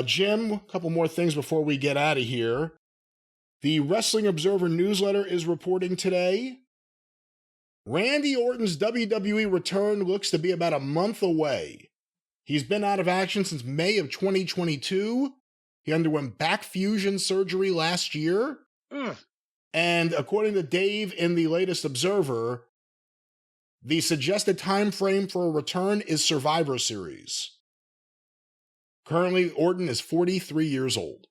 Jim, a couple more things before we get out of here. The Wrestling Observer newsletter is reporting today. Randy Orton's WWE return looks to be about a month away. He's been out of action since May of 2022. He underwent back fusion surgery last year. And according to Dave in the latest Observer, the suggested time frame for a return is Survivor Series. Currently, Orton is 43 years old.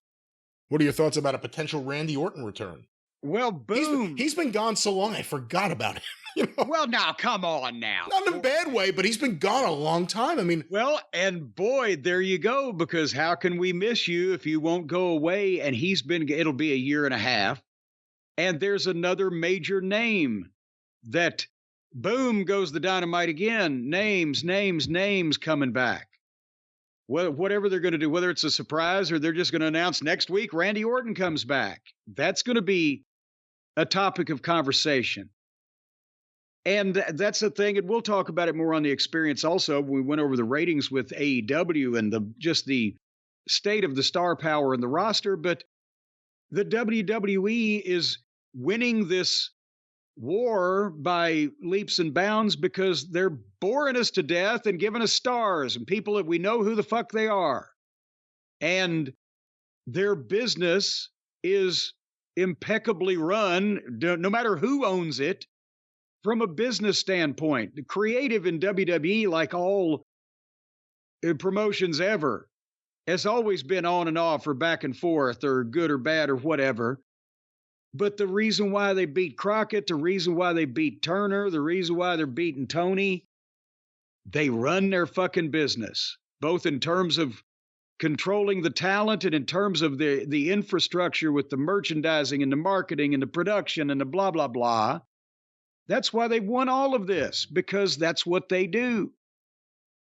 What are your thoughts about a potential Randy Orton return? Well, boom. He's been gone so long, I forgot about him. You know? Well, now, come on now. Not in a bad way, but he's been gone a long time. I mean... Well, and boy, there you go, because how can we miss you if you won't go away? And it'll be a year and a half. And there's another major name that, boom, goes the dynamite again. Names coming back. Whatever they're going to do, whether it's a surprise or they're just going to announce next week, Randy Orton comes back. That's going to be a topic of conversation. And that's the thing, and we'll talk about it more on the experience also. We went over the ratings with AEW and just the state of the star power in the roster, but the WWE is winning this war by leaps and bounds because they're boring us to death and giving us stars and people that we know who the fuck they are. And their business is impeccably run, no matter who owns it, from a business standpoint. The creative in WWE, like all promotions ever, has always been on and off or back and forth or good or bad or whatever. But the reason why they beat Crockett, the reason why they beat Turner, the reason why they're beating Tony, they run their fucking business, both in terms of controlling the talent and in terms of the infrastructure with the merchandising and the marketing and the production and the blah, blah, blah. That's why they've won all of this, because that's what they do.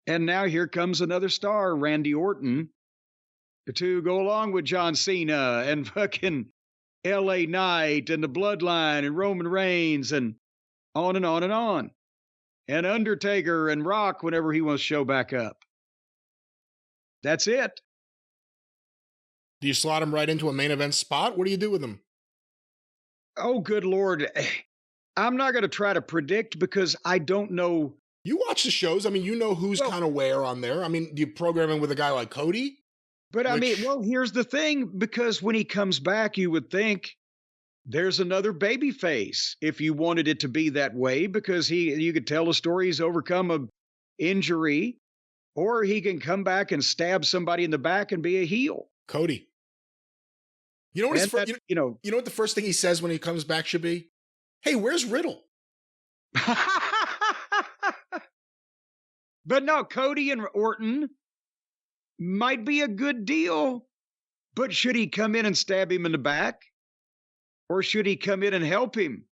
And now here comes another star, Randy Orton, to go along with John Cena and fucking LA Knight and the Bloodline and Roman Reigns and on and on and on. And Undertaker and Rock whenever he wants to show back up. That's it. Do you slot him right into a main event spot? What do you do with him? Oh, good Lord. I'm not going to try to predict because I don't know. You watch the shows. I mean, you know who's kind of where on there. I mean, do you program him with a guy like Cody? But I mean, well, here's the thing, because when he comes back, you would think there's another baby face if you wanted it to be that way, because you could tell a story he's overcome an injury, or he can come back and stab somebody in the back and be a heel. Cody. You know what you know what the first thing he says when he comes back should be? Hey, where's Riddle? But no, Cody and Orton might be a good deal, but should he come in and stab him in the back? Or should he come in and help him?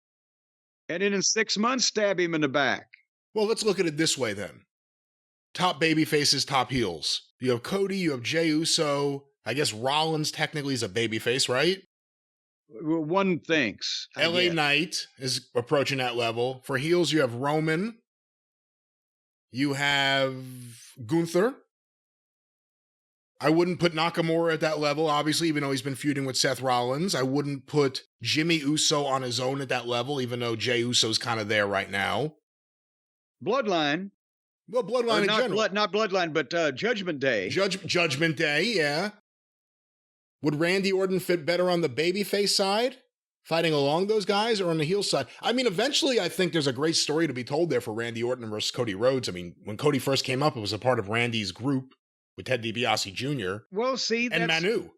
And then in 6 months, stab him in the back? Well, let's look at it this way then. Top baby faces, top heels. You have Cody, you have Jey Uso. I guess Rollins technically is a baby face, right? One thinks. LA Knight is approaching that level. For heels, you have Roman. You have Gunther. I wouldn't put Nakamura at that level, obviously, even though he's been feuding with Seth Rollins. I wouldn't put Jimmy Uso on his own at that level, even though Jey Uso's kind of there right now. Bloodline. Well, Bloodline in general. Not Bloodline, but Judgment Day. Judgment Day, yeah. Would Randy Orton fit better on the babyface side, fighting along those guys, or on the heel side? I mean, eventually, I think there's a great story to be told there for Randy Orton versus Cody Rhodes. I mean, when Cody first came up, it was a part of Randy's group with Ted DiBiase Jr. Well, see, and Manu.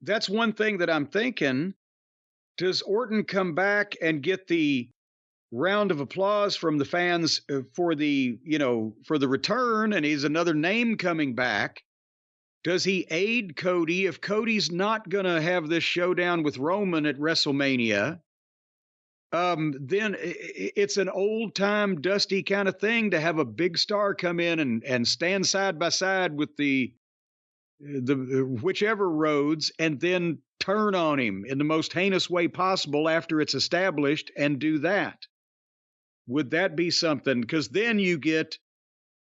That's one thing that I'm thinking. Does Orton come back and get the round of applause from the fans for the return, and he's another name coming back? Does he aid Cody if Cody's not going to have this showdown with Roman at WrestleMania? Then it's an old-time, dusty kind of thing to have a big star come in and stand side by side with the whichever Rhodes, and then turn on him in the most heinous way possible after it's established and do that. Would that be something? Because then you get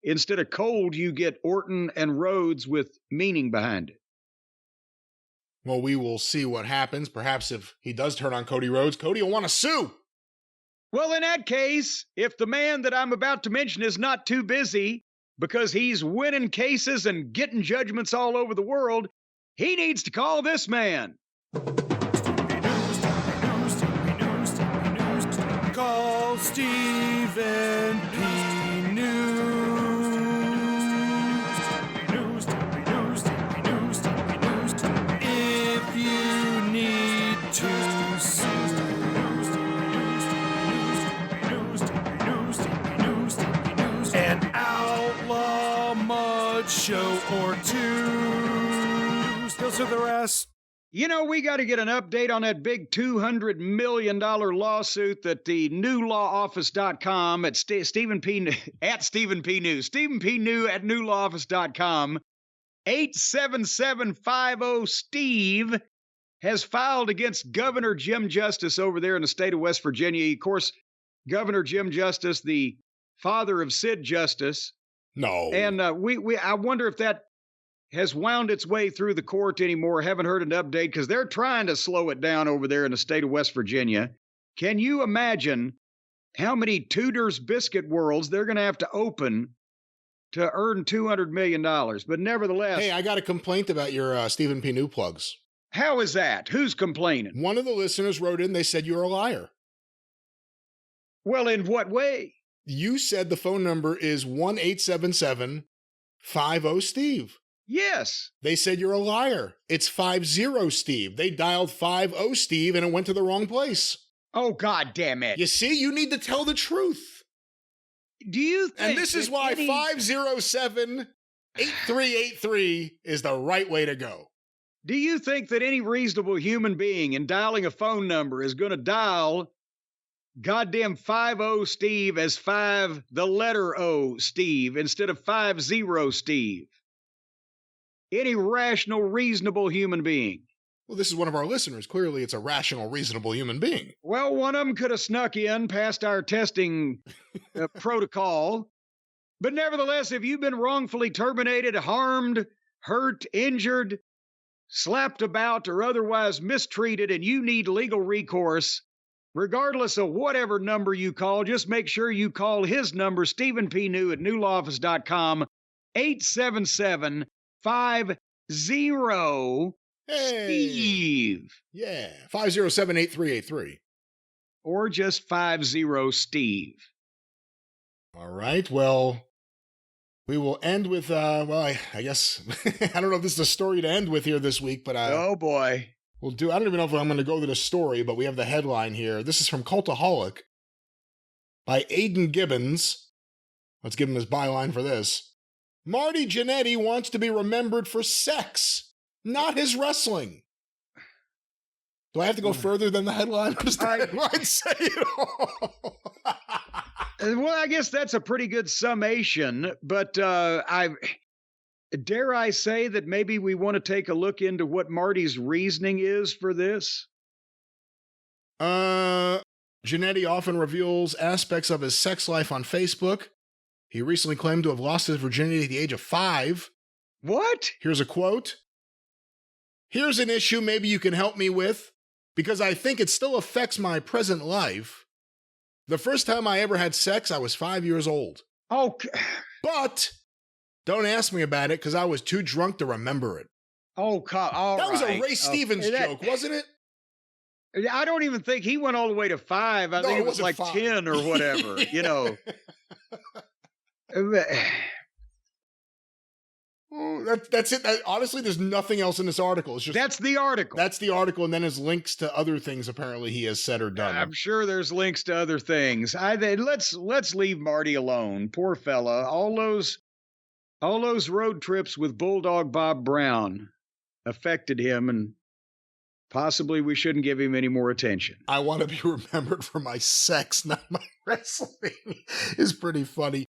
instead of cold, you get Orton and Rhodes with meaning behind it. Well, we will see what happens. Perhaps if he does turn on Cody Rhodes, Cody will want to sue. Well, in that case, if the man that I'm about to mention is not too busy because he's winning cases and getting judgments all over the world, he needs to call this man. Call Stephen P. News. If you need to sue. An outlaw mud show or two. Those are the rest. You know, we got to get an update on that big $200 million lawsuit that the newlawoffice.com at Stephen P. News, Stephen P. New at newlawoffice.com, 87750 has filed against Governor Jim Justice over there in the state of West Virginia. Of course, Governor Jim Justice, the father of Sid Justice. No. And I wonder if that has wound its way through the court anymore. Haven't heard an update because they're trying to slow it down over there in the state of West Virginia. Can you imagine how many Tudor's biscuit worlds they're going to have to open to earn $200 million? But nevertheless... Hey, I got a complaint about your Stephen P. New plugs. How is that? Who's complaining? One of the listeners wrote in, they said you're a liar. Well, in what way? You said the phone number is 1-877-50-STEVE. Yes. They said you're a liar. It's 50-STEVE. They dialed 50-STEVE and it went to the wrong place. Oh, God damn it. You see, you need to tell the truth. Do you think... And this is why 507-8383 is the right way to go. Do you think that any reasonable human being in dialing a phone number is going to dial goddamn 50-STEVE as 5, the letter O, Steve, instead of 50-STEVE? Any rational, reasonable human being. Well, this is one of our listeners. Clearly, it's a rational, reasonable human being. Well, one of them could have snuck in past our testing protocol. But nevertheless, if you've been wrongfully terminated, harmed, hurt, injured, slapped about, or otherwise mistreated, and you need legal recourse, regardless of whatever number you call, just make sure you call his number, Stephen P. New at newlawoffice.com, 877-50 Steve. Yeah, 507-8383. Or just 50 All right, well, we will end with, I guess, I don't know if this is a story to end with here this week, but oh boy. I don't even know if I'm going to go to the story, but we have the headline here. This is from Cultaholic by Aidan Gibbons. Let's give him his byline for this. Marty Jannetty wants to be remembered for sex, not his wrestling. Do I have to go further than the headline? Does the headline say it all? Well, I guess that's a pretty good summation, but dare I say that maybe we want to take a look into what Marty's reasoning is for this? Jannetty often reveals aspects of his sex life on Facebook. He recently claimed to have lost his virginity at the age of 5. What? Here's a quote. Here's an issue maybe you can help me with, because I think it still affects my present life. The first time I ever had sex, I was 5 years old. Okay. But don't ask me about it because I was too drunk to remember it. Oh, all that was right. a Ray Stevens joke, wasn't it? I don't even think he went all the way to 5. I think it was like 5. 10 or whatever, you know. That's it. Honestly, there's nothing else in this article. It's just that's the article. That's the article, and then his links to other things apparently he has said or done. I'm sure there's links to other things. Let's leave Marty alone. Poor fella. All those road trips with Bulldog Bob Brown affected him, and possibly we shouldn't give him any more attention. I want to be remembered for my sex, not my wrestling. Is pretty funny.